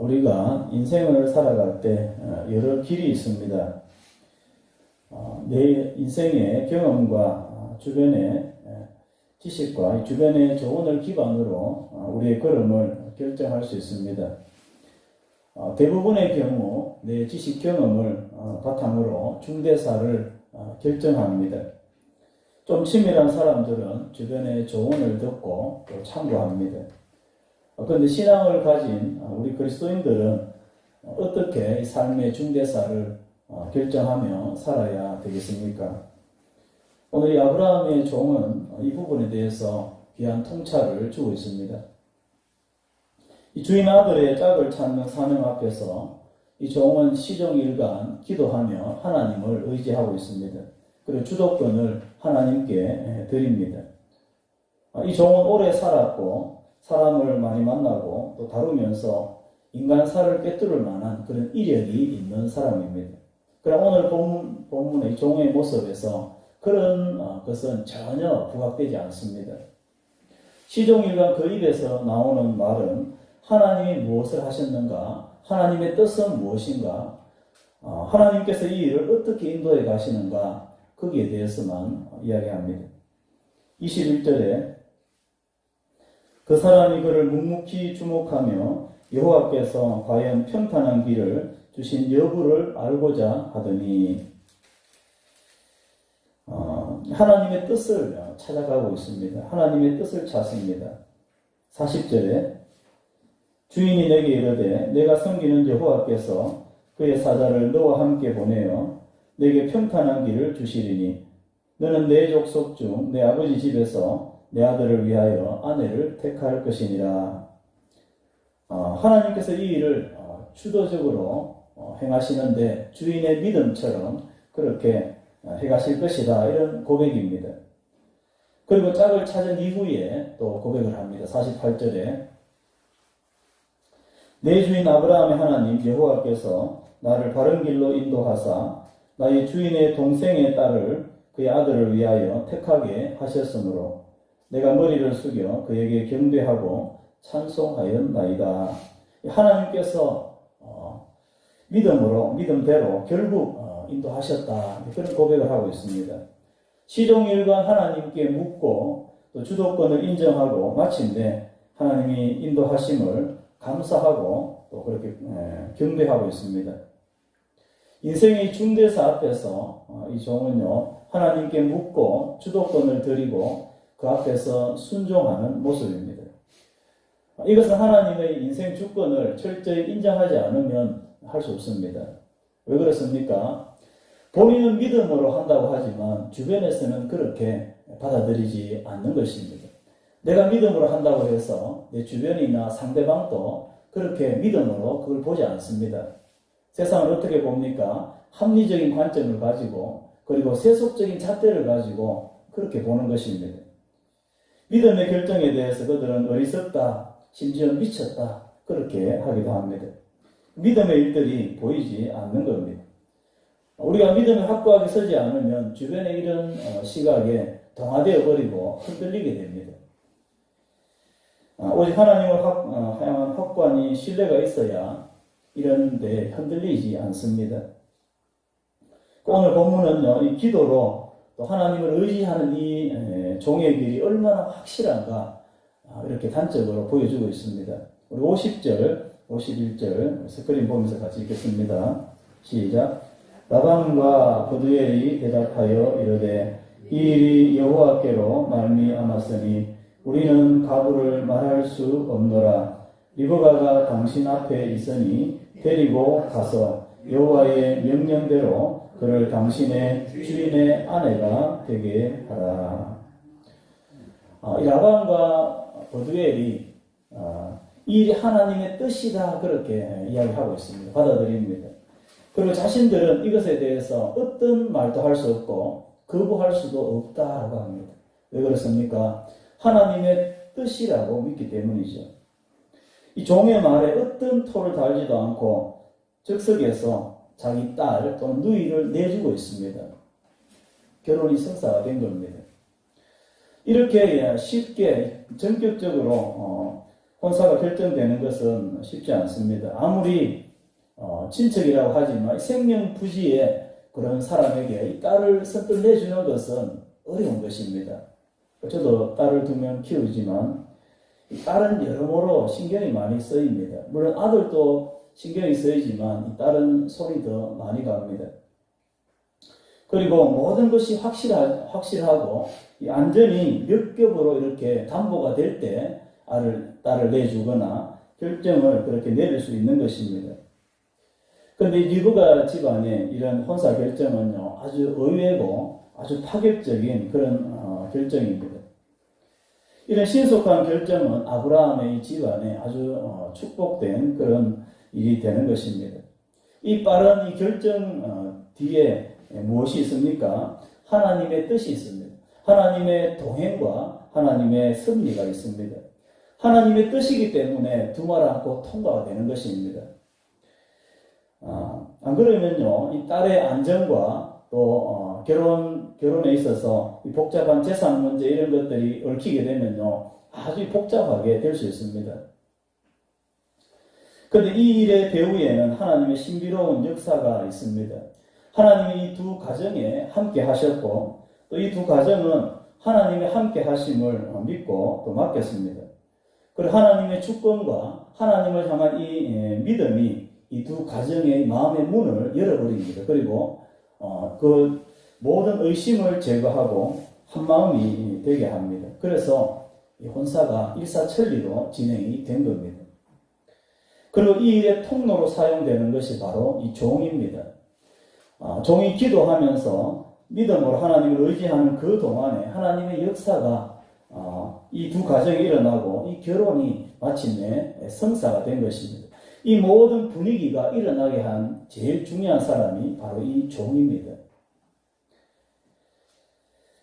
우리가 인생을 살아갈 때 여러 길이 있습니다. 내 인생의 경험과 주변의 지식과 주변의 조언을 기반으로 우리의 걸음을 결정할 수 있습니다. 대부분의 경우 내 지식 경험을 바탕으로 중대사를 결정합니다. 좀 친밀한 사람들은 주변의 조언을 듣고 또 참고합니다. 그런데 신앙을 가진 우리 그리스도인들은 어떻게 이 삶의 중대사를 결정하며 살아야 되겠습니까? 오늘 이 아브라함의 종은 이 부분에 대해서 귀한 통찰을 주고 있습니다. 이 주인 아들의 짝을 찾는 사명 앞에서 이 종은 시종일관 기도하며 하나님을 의지하고 있습니다. 그리고 주도권을 하나님께 드립니다. 이 종은 오래 살았고 사람을 많이 만나고 또 다루면서 인간사를 꿰뚫을 만한 그런 이력이 있는 사람입니다. 그러나 오늘 본문의 이 종의 모습에서 그런 것은 전혀 부각되지 않습니다. 시종일관 그 입에서 나오는 말은 하나님이 무엇을 하셨는가, 하나님의 뜻은 무엇인가, 하나님께서 이 일을 어떻게 인도해 가시는가, 거기에 대해서만 이야기합니다. 21절에 그 사람이 그를 묵묵히 주목하며 여호와께서 과연 평탄한 길을 주신 여부를 알고자 하더니 하나님의 뜻을 찾아가고 있습니다. 하나님의 뜻을 찾습니다. 40절에 주인이 내게 이르되 내가 섬기는 여호와께서 그의 사자를 너와 함께 보내어 내게 평탄한 길을 주시리니 너는 내 족속 중 내 아버지 집에서 내 아들을 위하여 아내를 택할 것이니라. 하나님께서 이 일을 주도적으로 행하시는데 주인의 믿음처럼 그렇게 해가실 것이다, 이런 고백입니다. 그리고 짝을 찾은 이후에 또 고백을 합니다. 48절에 내 주인 아브라함의 하나님 여호와께서 나를 바른 길로 인도하사 나의 주인의 동생의 딸을 그의 아들을 위하여 택하게 하셨으므로 내가 머리를 숙여 그에게 경배하고 찬송하였나이다. 하나님께서 믿음대로 결국 인도하셨다, 그런 고백을 하고 있습니다. 시종일관 하나님께 묻고 또 주도권을 인정하고 마침내 하나님이 인도하심을 감사하고 또 그렇게 경배하고 있습니다. 인생의 중대사 앞에서 이 종은요, 하나님께 묻고 주도권을 드리고 그 앞에서 순종하는 모습입니다. 이것은 하나님의 인생 주권을 철저히 인정하지 않으면 할 수 없습니다. 왜 그렇습니까? 본인은 믿음으로 한다고 하지만 주변에서는 그렇게 받아들이지 않는 것입니다. 내가 믿음으로 한다고 해서 내 주변이나 상대방도 그렇게 믿음으로 그걸 보지 않습니다. 세상을 어떻게 봅니까? 합리적인 관점을 가지고 그리고 세속적인 잣대를 가지고 그렇게 보는 것입니다. 믿음의 결정에 대해서 그들은 어리석다, 심지어 미쳤다, 그렇게 하기도 합니다. 믿음의 일들이 보이지 않는 겁니다. 우리가 믿음에 확고하게 서지 않으면 주변의 이런 시각에 동화되어 버리고 흔들리게 됩니다. 오직 하나님을 향한 확고한 신뢰가 있어야 이런 데 흔들리지 않습니다. 오늘 본문은요, 이 기도로 또 하나님을 의지하는 이 종의 길이 얼마나 확실한가 이렇게 단적으로 보여주고 있습니다. 우리 50절, 51절 스크린 보면서 같이 읽겠습니다. 시작. 라반과 브두엘이 대답하여 이르되 이 일이 여호와께로 말미암았으니 우리는 가부를 말할 수 없노라. 리브가가 당신 앞에 있으니 데리고 가서 여호와의 명령대로 그를 당신의 주인의 아내가 되게 하라. 이 라반과 브두엘이 이 일이 하나님의 뜻이다, 그렇게 이야기하고 있습니다. 받아들입니다. 그리고 자신들은 이것에 대해서 어떤 말도 할 수 없고 거부할 수도 없다라고 합니다. 왜 그렇습니까? 하나님의 뜻이라고 믿기 때문이죠. 이 종의 말에 어떤 토를 달지도 않고 즉석에서 자기 딸 또는 누이를 내주고 있습니다. 결혼이 성사가 된 겁니다. 이렇게 쉽게 전격적으로 혼사가 결정되는 것은 쉽지 않습니다. 아무리 친척이라고 하지만 생명부지의 그런 사람에게 이 딸을 선뜻 내주는 것은 어려운 것입니다. 저도 딸을 2명 키우지만 이 딸은 여러모로 신경이 많이 쓰입니다. 물론 아들도 신경이 쓰이지만 이 딸은 손이 더 많이 갑니다. 그리고 모든 것이 확실하고 이 안전이 몇 겹으로 이렇게 담보가 될 때 딸을 내주거나 결정을 그렇게 내릴 수 있는 것입니다. 그런데 리브가 집안의 이런 혼사 결정은요, 아주 의외고 아주 파격적인 그런 결정입니다. 이런 신속한 결정은 아브라함의 집안에 아주 축복된 그런 일이 되는 것입니다. 이 빠른 이 결정 뒤에 무엇이 있습니까? 하나님의 뜻이 있습니다. 하나님의 동행과 하나님의 섭리가 있습니다. 하나님의 뜻이기 때문에 두말 않고 통과가 되는 것입니다. 안 그러면요, 이 딸의 안전과 또 결혼에 있어서 이 복잡한 재산 문제 이런 것들이 얽히게 되면요, 아주 복잡하게 될 수 있습니다. 그런데 이 일의 배후에는 하나님의 신비로운 역사가 있습니다. 하나님이 이 두 가정에 함께 하셨고 또 이 두 가정은 하나님의 함께 하심을 믿고 또 맡겼습니다. 그리고 하나님의 주권과 하나님을 향한 이 믿음이 이 두 가정의 마음의 문을 열어버립니다. 그리고 그 모든 의심을 제거하고 한 마음이 되게 합니다. 그래서 이 혼사가 일사천리로 진행이 된 겁니다. 그리고 이 일의 통로로 사용되는 것이 바로 이 종입니다. 종이 기도하면서 믿음으로 하나님을 의지하는 그 동안에 하나님의 역사가 이 두 가정이 일어나고 이 결혼이 마침내 성사가 된 것입니다. 이 모든 분위기가 일어나게 한 제일 중요한 사람이 바로 이 종입니다.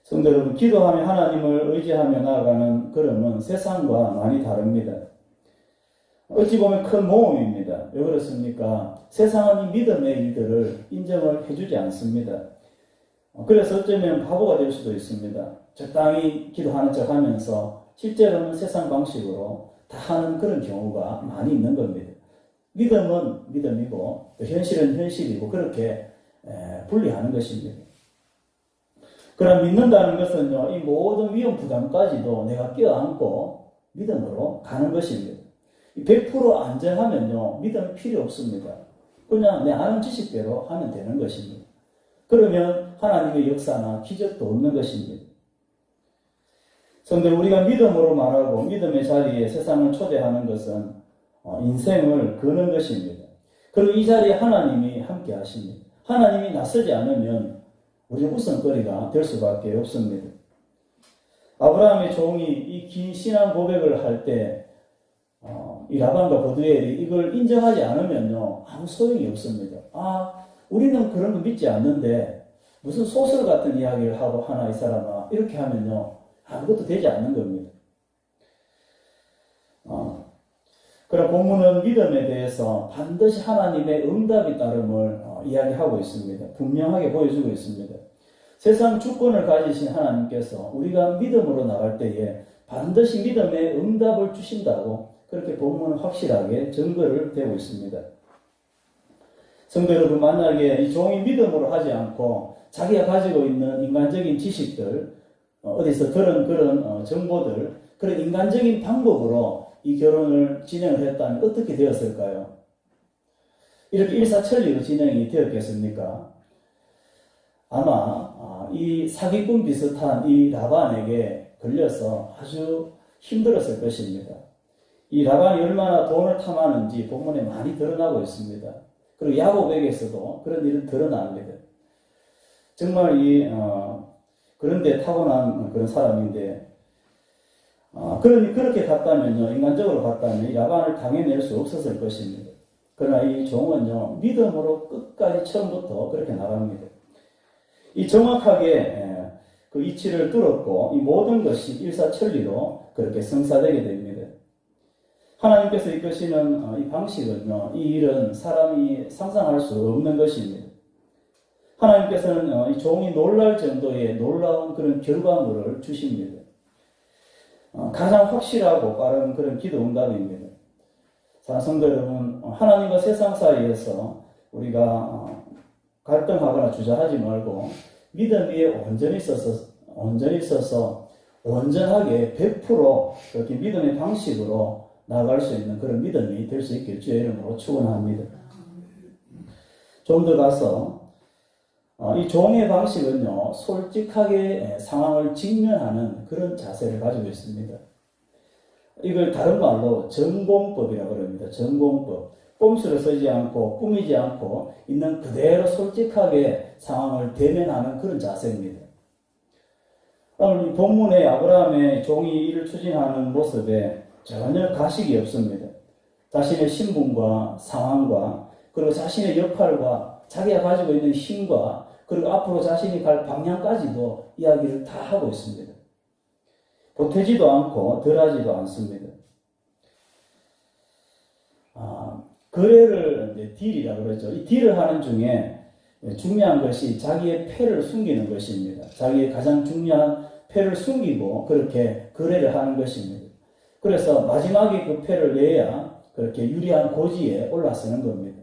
성도 여러분, 기도하며 하나님을 의지하며 나아가는 걸음은 세상과 많이 다릅니다. 어찌 보면 큰 모험입니다. 왜 그렇습니까? 세상은 이 믿음의 일들을 인정을 해주지 않습니다. 그래서 어쩌면 바보가 될 수도 있습니다. 적당히 기도하는 척 하면서 실제로는 세상 방식으로 다 하는 그런 경우가 많이 있는 겁니다. 믿음은 믿음이고 현실은 현실이고 그렇게 분리하는 것입니다. 그럼 믿는다는 것은요, 이 모든 위험 부담까지도 내가 껴안고 믿음으로 가는 것입니다. 100% 안전하면요, 믿음이 필요 없습니다. 그냥 내 아는 지식대로 하면 되는 것입니다. 그러면 하나님의 역사나 기적도 없는 것입니다. 그런데 우리가 믿음으로 말하고 믿음의 자리에 세상을 초대하는 것은 인생을 거는 것입니다. 그리고 이 자리에 하나님이 함께 하십니다. 하나님이 나서지 않으면 우리는 웃음거리가 될 수밖에 없습니다. 아브라함의 종이 이 긴 신앙 고백을 할 때 이 라반과 버두엘이 이걸 인정하지 않으면요, 아무 소용이 없습니다. 우리는 그런 거 믿지 않는데 무슨 소설 같은 이야기를 하고 하나 이 사람아, 이렇게 하면요, 아무것도 되지 않는 겁니다. 그럼 본문은 믿음에 대해서 반드시 하나님의 응답이 따름을 이야기하고 있습니다. 분명하게 보여주고 있습니다. 세상 주권을 가지신 하나님께서 우리가 믿음으로 나갈 때에 반드시 믿음의 응답을 주신다고 그렇게 본문은 확실하게 증거를 대고 있습니다. 성도 여러분, 만약에 이 종이 믿음으로 하지 않고 자기가 가지고 있는 인간적인 지식들, 어디서 들은 그런 정보들, 그런 인간적인 방법으로 이 결혼을 진행을 했다면 어떻게 되었을까요? 이렇게 일사천리로 진행이 되었겠습니까? 아마 이 사기꾼 비슷한 이 라반에게 걸려서 아주 힘들었을 것입니다. 이 라반이 얼마나 돈을 탐하는지 본문에 많이 드러나고 있습니다. 그리고 야곱에게서도 그런 일은 드러납니다. 정말 그런데 타고난 그런 사람인데, 그렇게 갔다면요, 인간적으로 갔다면 이 라반을 당해낼 수 없었을 것입니다. 그러나 이 종은요, 믿음으로 끝까지 처음부터 그렇게 나갑니다. 이 정확하게 그 이치를 뚫었고, 이 모든 것이 일사천리로 그렇게 성사되게 됩니다. 하나님께서 이끄시는 이 방식은요, 이 일은 사람이 상상할 수 없는 것입니다. 하나님께서는 이 종이 놀랄 정도의 놀라운 그런 결과물을 주십니다. 가장 확실하고 빠른 그런 기도 응답입니다. 사랑하는 성도 여러분, 하나님과 세상 사이에서 우리가 갈등하거나 주저하지 말고 믿음 위에 온전히 있어서 온전하게 100% 그렇게 믿음의 방식으로 나아갈 수 있는 그런 믿음이 될 수 있길 주의 이름으로 축원합니다. 좀 더 가서 이 종의 방식은요, 솔직하게 상황을 직면하는 그런 자세를 가지고 있습니다. 이걸 다른 말로 전공법이라고 합니다. 전공법. 꼼수를 쓰지 않고 꾸미지 않고 있는 그대로 솔직하게 상황을 대면하는 그런 자세입니다. 오늘 본문에 아브라함의 종이 일을 추진하는 모습에 전혀 가식이 없습니다. 자신의 신분과 상황과 그리고 자신의 역할과 자기가 가지고 있는 힘과 그리고 앞으로 자신이 갈 방향까지도 이야기를 다 하고 있습니다. 보태지도 않고 덜하지도 않습니다. 거래를 이제 딜이라고 그러죠. 이 딜을 하는 중에 중요한 것이 자기의 패를 숨기는 것입니다. 자기의 가장 중요한 패를 숨기고 그렇게 거래를 하는 것입니다. 그래서 마지막에 그 패를 내야 그렇게 유리한 고지에 올라서는 겁니다.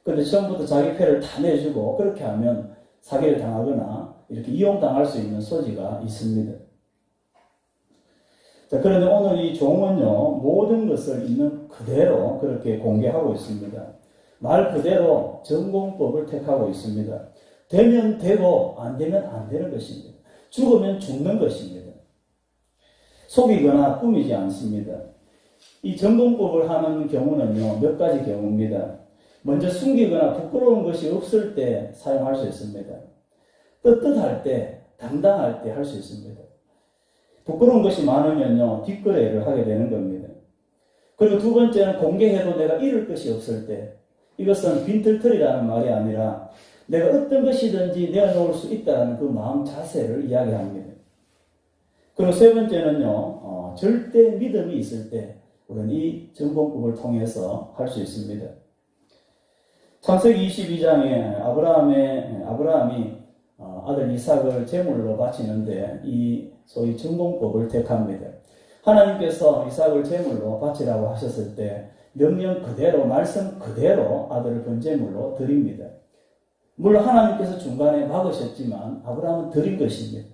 그런데 처음부터 자기 패를 다 내주고 그렇게 하면 사기를 당하거나 이렇게 이용당할 수 있는 소지가 있습니다. 자, 그런데 오늘 이 종은요, 모든 것을 있는 그대로 그렇게 공개하고 있습니다. 말 그대로 전공법을 택하고 있습니다. 되면 되고 안 되면 안 되는 것입니다. 죽으면 죽는 것입니다. 속이거나 꾸미지 않습니다. 이 전공법을 하는 경우는요, 몇 가지 경우입니다. 먼저 숨기거나 부끄러운 것이 없을 때 사용할 수 있습니다. 떳떳할 때, 당당할 때 할 수 있습니다. 부끄러운 것이 많으면요, 뒷거래를 하게 되는 겁니다. 그리고 두 번째는 공개해도 내가 잃을 것이 없을 때, 이것은 빈털털이라는 말이 아니라 내가 어떤 것이든지 내어놓을 수 있다는 그 마음 자세를 이야기합니다. 그리고 세 번째는요, 절대 믿음이 있을 때 우리는 이 전공법을 통해서 할 수 있습니다. 창세기 22장에 아브라함이 아들 이삭을 제물로 바치는데 이 소위 전공법을 택합니다. 하나님께서 이삭을 제물로 바치라고 하셨을 때 명령 그대로 말씀 그대로 아들을 번제물로 드립니다. 물론 하나님께서 중간에 막으셨지만 아브라함은 드린 것입니다.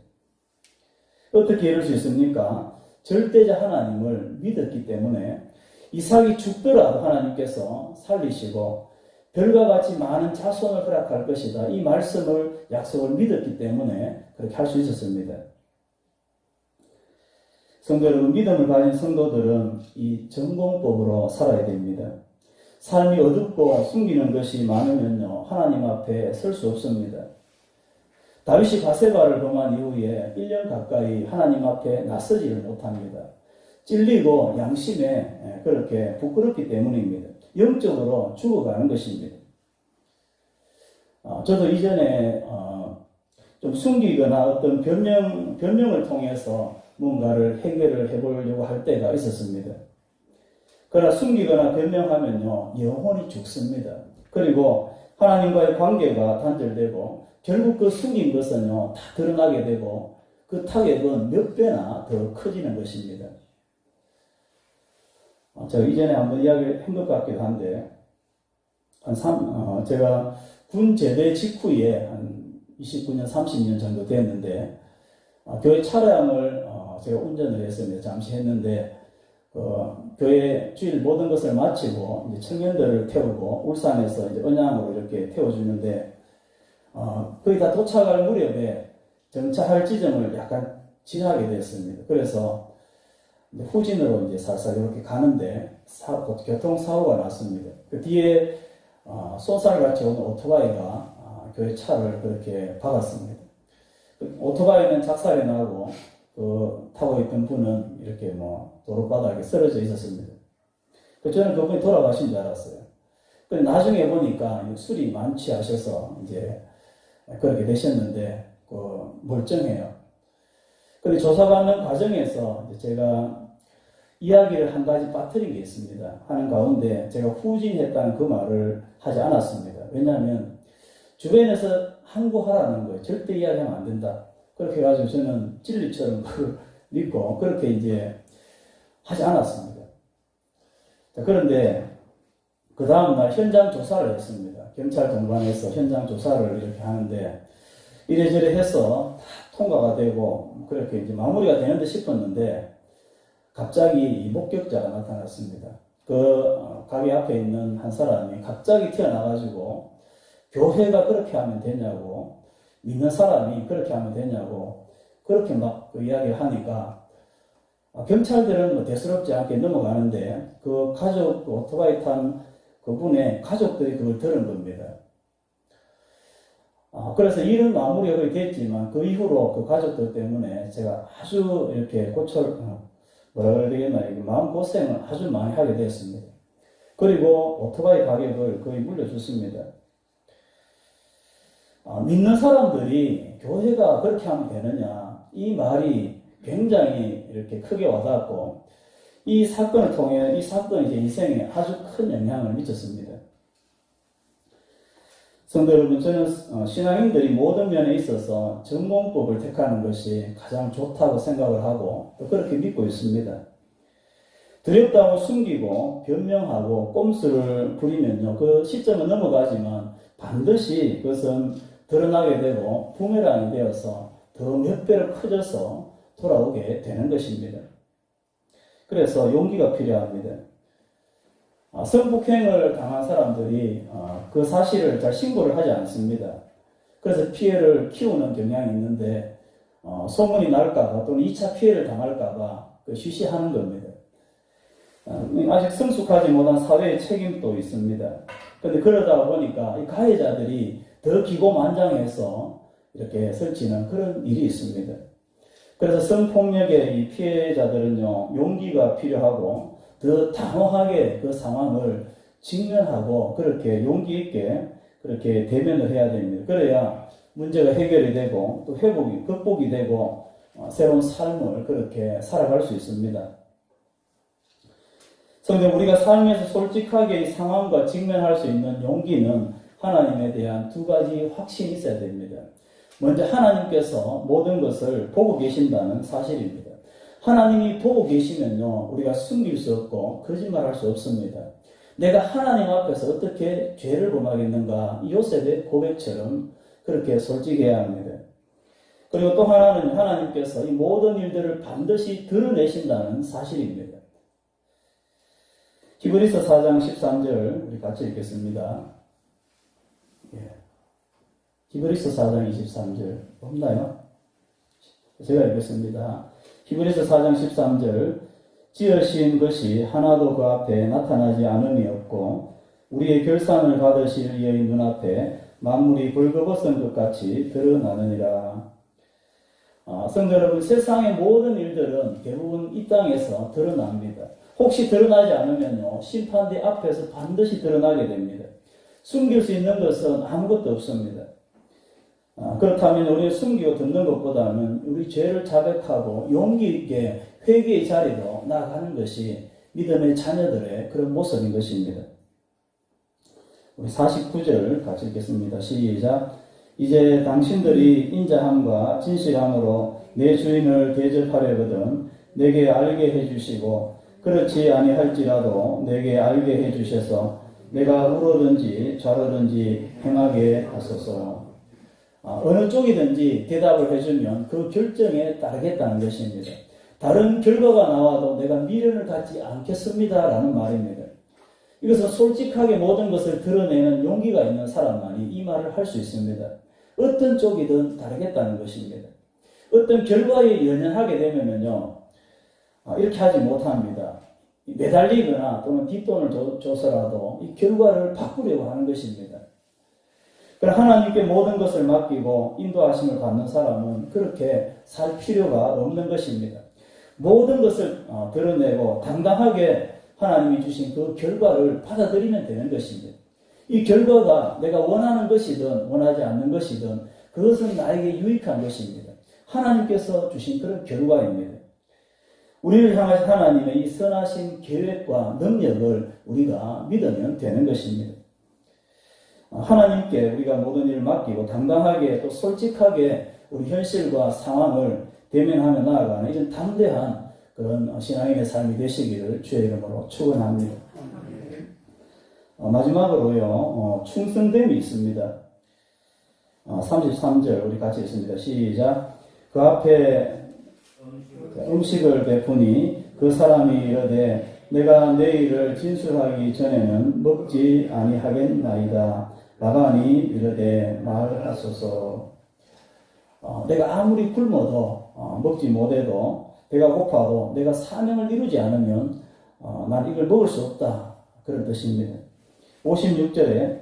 어떻게 이럴 수 있습니까? 절대자 하나님을 믿었기 때문에 이삭이 죽더라도 하나님께서 살리시고 별과 같이 많은 자손을 허락할 것이다. 이 말씀을 약속을 믿었기 때문에 그렇게 할 수 있었습니다. 성도 여러분, 믿음을 가진 성도들은 이 전공법으로 살아야 됩니다. 삶이 어둡고 숨기는 것이 많으면요, 하나님 앞에 설 수 없습니다. 다윗이 바세바를 범한 이후에 1년 가까이 하나님 앞에 나서지를 못합니다. 찔리고 양심에 그렇게 부끄럽기 때문입니다. 영적으로 죽어가는 것입니다. 저도 이전에 좀 숨기거나 어떤 변명을 통해서 뭔가를 해결을 해보려고 할 때가 있었습니다. 그러나 숨기거나 변명하면요, 영혼이 죽습니다. 그리고 하나님과의 관계가 단절되고 결국 그 숨긴 것은요, 다 드러나게 되고 그 타격은 몇 배나 더 커지는 것입니다. 제가 이전에 한번 이야기를 한 것 같기도 한데, 제가 군 제대 직후에 한 29년, 30년 정도 됐는데, 교회 차량을 제가 운전을 했습니다. 잠시 했는데, 교회 주일 모든 것을 마치고, 이제 청년들을 태우고, 울산에서 이제 언양으로 이렇게 태워주는데, 거의 다 도착할 무렵에 정차할 지점을 약간 지나게 됐습니다. 그래서 후진으로 이제 살살 이렇게 가는데 교통사고가 났습니다. 그 뒤에 쏜살같이 오는 오토바이가 교회 차를 그렇게 박았습니다. 그 오토바이는 작살이 나고 타고 있던 분은 이렇게 도로바닥에 쓰러져 있었습니다. 저는 그분이 돌아가신 줄 알았어요. 근데 나중에 보니까 술이 만취하셔서 이제 그렇게 되셨는데 멀쩡해요. 근데 조사받는 과정에서 제가 이야기를 한 가지 빠뜨린 게 있습니다. 하는 가운데 제가 후진했다는 그 말을 하지 않았습니다. 왜냐하면 주변에서 항고하라는 거예요. 절대 이야기하면 안 된다. 그렇게 해가지고 저는 진리처럼 그걸 믿고 그렇게 이제 하지 않았습니다. 자, 그런데 그 다음날 현장 조사를 했습니다. 경찰 동반해서 현장 조사를 이렇게 하는데 이래저래 해서 다 통과가 되고 그렇게 이제 마무리가 되는 듯 싶었는데 갑자기 이 목격자가 나타났습니다. 그 가게 앞에 있는 한 사람이 갑자기 튀어나가지고 교회가 그렇게 하면 되냐고, 믿는 사람이 그렇게 하면 되냐고 그렇게 막 그 이야기를 하니까 경찰들은 뭐 대수롭지 않게 넘어가는데 그 가족, 그 오토바이 탄 그분의 가족들이 그걸 들은 겁니다. 그래서 일은 마무리가 거의 됐지만 그 이후로 그 가족들 때문에 제가 아주 이렇게 뭐라 그래야 되겠나, 마음고생을 아주 많이 하게 되었습니다. 그리고 오토바이 가격을 거의 물려줬습니다. 믿는 사람들이 교회가 그렇게 하면 되느냐, 이 말이 굉장히 이렇게 크게 와닿았고, 이 사건을 통해, 이 사건이 제 인생에 아주 큰 영향을 미쳤습니다. 성도 여러분, 저는 신앙인들이 모든 면에 있어서 전공법을 택하는 것이 가장 좋다고 생각을 하고 또 그렇게 믿고 있습니다. 두렵다고 숨기고 변명하고 꼼수를 부리면요, 그 시점은 넘어가지만 반드시 그것은 드러나게 되고 부메랑이 되어서 더 몇 배로 커져서 돌아오게 되는 것입니다. 그래서 용기가 필요합니다. 성폭행을 당한 사람들이 그 사실을 잘 신고를 하지 않습니다. 그래서 피해를 키우는 경향이 있는데 소문이 날까봐 또는 2차 피해를 당할까봐 쉬쉬하는 겁니다. 아직 성숙하지 못한 사회의 책임도 있습니다. 그런데 그러다 보니까 이 가해자들이 더 기고만장해서 이렇게 설치는 그런 일이 있습니다. 그래서 성폭력의 이 피해자들은요, 용기가 필요하고 더 단호하게 그 상황을 직면하고 그렇게 용기 있게 그렇게 대면을 해야 됩니다. 그래야 문제가 해결이 되고 또 극복이 되고 새로운 삶을 그렇게 살아갈 수 있습니다. 성도, 우리가 삶에서 솔직하게 이 상황과 직면할 수 있는 용기는 하나님에 대한 두 가지 확신이 있어야 됩니다. 먼저 하나님께서 모든 것을 보고 계신다는 사실입니다. 하나님이 보고 계시면요, 우리가 숨길 수 없고 거짓말할 수 없습니다. 내가 하나님 앞에서 어떻게 죄를 범하겠는가, 요셉의 고백처럼 그렇게 솔직해야 합니다. 그리고 또 하나는 하나님께서 이 모든 일들을 반드시 드러내신다는 사실입니다. 히브리서 4장 13절 우리 같이 읽겠습니다. 히브리서 4장 23절 없나요? 제가 읽겠습니다. 히브리서 4장 13절, 지으신 것이 하나도 그 앞에 나타나지 않음이 없고 우리의 결산을 받으실 이의 눈앞에 만물이 벌거벗은 것 같이 드러나느니라. 성도 여러분, 세상의 모든 일들은 대부분 이 땅에서 드러납니다. 혹시 드러나지 않으면요, 심판대 앞에서 반드시 드러나게 됩니다. 숨길 수 있는 것은 아무것도 없습니다. 그렇다면 우리가 숨기고 듣는 것보다는 우리 죄를 자백하고 용기 있게 회개의 자리로 나아가는 것이 믿음의 자녀들의 그런 모습인 것입니다. 우리 49절 같이 읽겠습니다. 시작. 이제 당신들이 인자함과 진실함으로 내 주인을 대접하려거든 내게 알게 해주시고 그렇지 아니할지라도 내게 알게 해주셔서 내가 우로든지 좌로든지 행하게 하소서. 어느 쪽이든지 대답을 해주면 그 결정에 따르겠다는 것입니다. 다른 결과가 나와도 내가 미련을 갖지 않겠습니다 라는 말입니다. 이것은 솔직하게 모든 것을 드러내는 용기가 있는 사람만이 이 말을 할 수 있습니다. 어떤 쪽이든 다르겠다는 것입니다. 어떤 결과에 연연하게 되면요, 이렇게 하지 못합니다. 매달리거나 또는 뒷돈을 줘서라도 이 결과를 바꾸려고 하는 것입니다. 그러나 하나님께 모든 것을 맡기고 인도하심을 받는 사람은 그렇게 살 필요가 없는 것입니다. 모든 것을 드러내고 당당하게 하나님이 주신 그 결과를 받아들이면 되는 것입니다. 이 결과가 내가 원하는 것이든 원하지 않는 것이든 그것은 나에게 유익한 것입니다. 하나님께서 주신 그런 결과입니다. 우리를 향하신 하나님의 이 선하신 계획과 능력을 우리가 믿으면 되는 것입니다. 하나님께 우리가 모든 일을 맡기고 당당하게 또 솔직하게 우리 현실과 상황을 대면하며 나아가는 이런 담대한 그런 신앙인의 삶이 되시기를 주의 이름으로 축원합니다. 마지막으로요, 충성됨이 있습니다. 33절 우리 같이 읽습니다. 시작. 그 앞에 음식을 베푸니 그 사람이 이르되 내가 내일을 진술하기 전에는 먹지 아니하겠나이다. 라반이 이르되 말하소서. 내가 아무리 굶어도 먹지 못해도 배가 고파도 내가 사명을 이루지 않으면 난 이걸 먹을 수 없다. 그런 뜻입니다. 56절에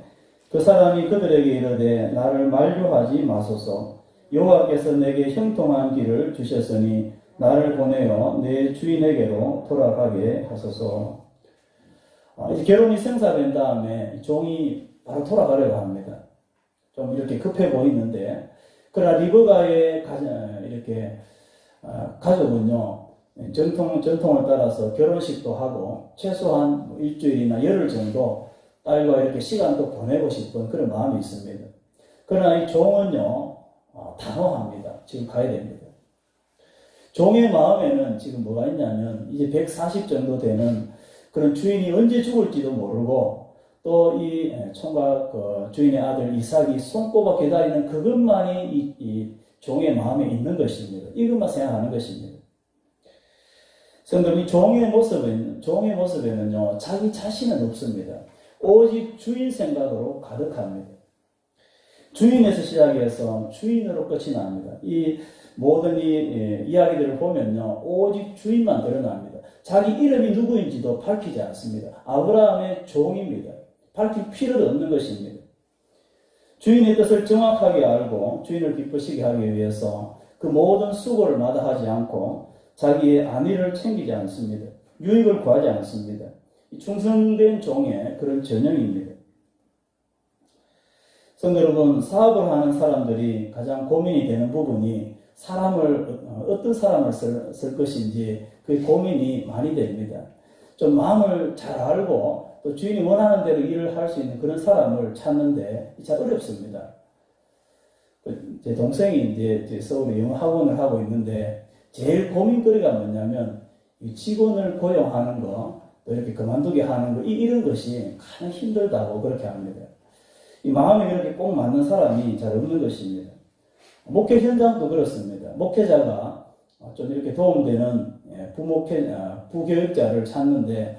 그 사람이 그들에게 이르되 나를 만류하지 마소서. 여호와께서 내게 형통한 길을 주셨으니 나를 보내어 내 주인에게로 돌아가게 하소서. 이제 결혼이 생사된 다음에 종이 바로 돌아가려고 합니다. 좀 이렇게 급해 보이는데, 그러나 리브가의 이렇게 가족은요, 전통을 따라서 결혼식도 하고 최소한 일주일이나 열흘 정도 딸과 이렇게 시간도 보내고 싶은 그런 마음이 있습니다. 그러나 이 종은요, 단호합니다. 지금 가야 됩니다. 종의 마음에는 지금 뭐가 있냐면 이제 140 정도 되는 그런 주인이 언제 죽을지도 모르고 또 이 총각 주인의 아들 이삭이 손꼽아 기다리는 그것만이 이 종의 마음에 있는 것입니다. 이것만 생각하는 것입니다. 성도 이 종의 모습에는요, 자기 자신은 없습니다. 오직 주인 생각으로 가득합니다. 주인에서 시작해서 주인으로 끝이 납니다. 이 모든 이야기들을 보면요, 오직 주인만 드러납니다. 자기 이름이 누구인지도 밝히지 않습니다. 아브라함의 종입니다. 밝힐 필요도 없는 것입니다. 주인의 뜻을 정확하게 알고 주인을 기쁘시게 하기 위해서 그 모든 수고를 마다하지 않고 자기의 안위를 챙기지 않습니다. 유익을 구하지 않습니다. 충성된 종의 그런 전형입니다. 성도 여러분, 사업을 하는 사람들이 가장 고민이 되는 부분이 어떤 사람을 쓸 것인지 그 고민이 많이 됩니다. 좀 마음을 잘 알고 또 주인이 원하는 대로 일을 할 수 있는 그런 사람을 찾는데 참 어렵습니다. 제 동생이 이제 서울에 영어 학원을 하고 있는데 제일 고민거리가 뭐냐면 이 직원을 고용하는 거, 또 이렇게 그만두게 하는 거, 이런 것이 가장 힘들다고 그렇게 합니다. 이 마음에 그렇게 꼭 맞는 사람이 잘 없는 것입니다. 목회 현장도 그렇습니다. 목회자가 좀 이렇게 도움되는 부교육자를 찾는데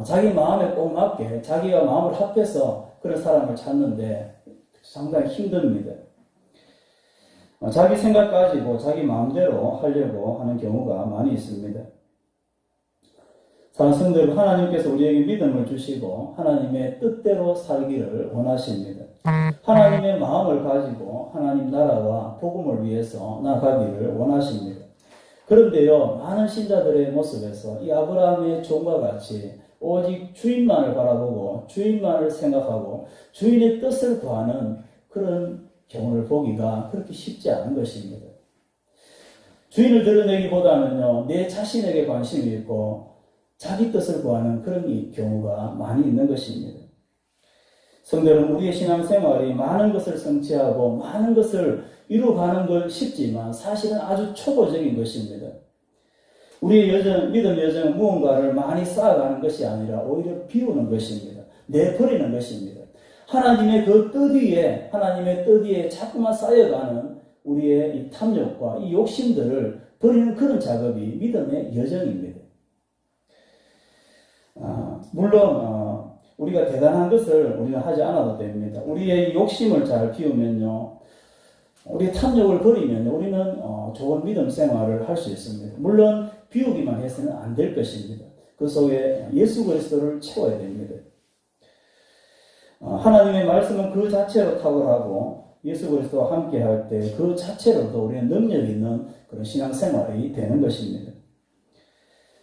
자기 마음에 꼭 맞게 자기가 마음을 합해서 그런 사람을 찾는데 상당히 힘듭니다. 자기 생각 가지고 자기 마음대로 하려고 하는 경우가 많이 있습니다. 사랑하는 성도 여러분, 하나님께서 우리에게 믿음을 주시고 하나님의 뜻대로 살기를 원하십니다. 하나님의 마음을 가지고 하나님 나라와 복음을 위해서 나가기를 원하십니다. 그런데요, 많은 신자들의 모습에서 이 아브라함의 종과 같이 오직 주인만을 바라보고 주인만을 생각하고 주인의 뜻을 구하는 그런 경우를 보기가 그렇게 쉽지 않은 것입니다. 주인을 드러내기보다는요, 내 자신에게 관심이 있고 자기 뜻을 구하는 그런 경우가 많이 있는 것입니다. 성도 여러분, 우리의 신앙생활이 많은 것을 성취하고 많은 것을 이루어가는 건 쉽지만 사실은 아주 초보적인 것입니다. 우리의 믿음 여정은 무언가를 많이 쌓아가는 것이 아니라 오히려 비우는 것입니다. 내버리는 것입니다. 하나님의 뜻 위에 자꾸만 쌓여가는 우리의 이 탐욕과 이 욕심들을 버리는 그런 작업이 믿음의 여정입니다. 물론 우리가 대단한 것을 우리는 하지 않아도 됩니다. 우리의 욕심을 잘 비우면요, 우리의 탐욕을 버리면 우리는 좋은 믿음 생활을 할 수 있습니다. 물론 비우기만 해서는 안 될 것입니다. 그 속에 예수 그리스도를 채워야 됩니다. 하나님의 말씀은 그 자체로 탁월하고 예수 그리스도와 함께 할 때 그 자체로도 우리는 능력 있는 그런 신앙생활이 되는 것입니다.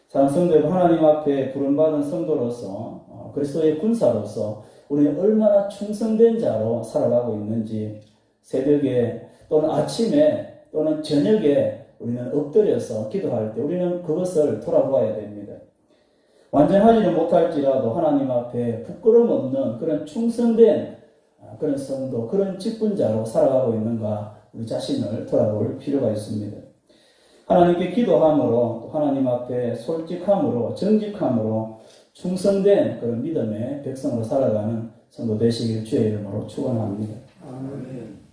사랑하는 성도 여러분, 하나님 앞에 부름받은 성도로서 그리스도의 군사로서 우리는 얼마나 충성된 자로 살아가고 있는지 새벽에 또는 아침에 또는 저녁에 우리는 엎드려서 기도할 때 우리는 그것을 돌아보아야 됩니다. 완전하지는 못할지라도 하나님 앞에 부끄럼 없는 그런 충성된 그런 성도, 그런 직분자로 살아가고 있는가 우리 자신을 돌아볼 필요가 있습니다. 하나님께 기도함으로 또 하나님 앞에 솔직함으로 정직함으로 충성된 그런 믿음의 백성으로 살아가는 성도 되시길 주의 이름으로 축원합니다. 아멘.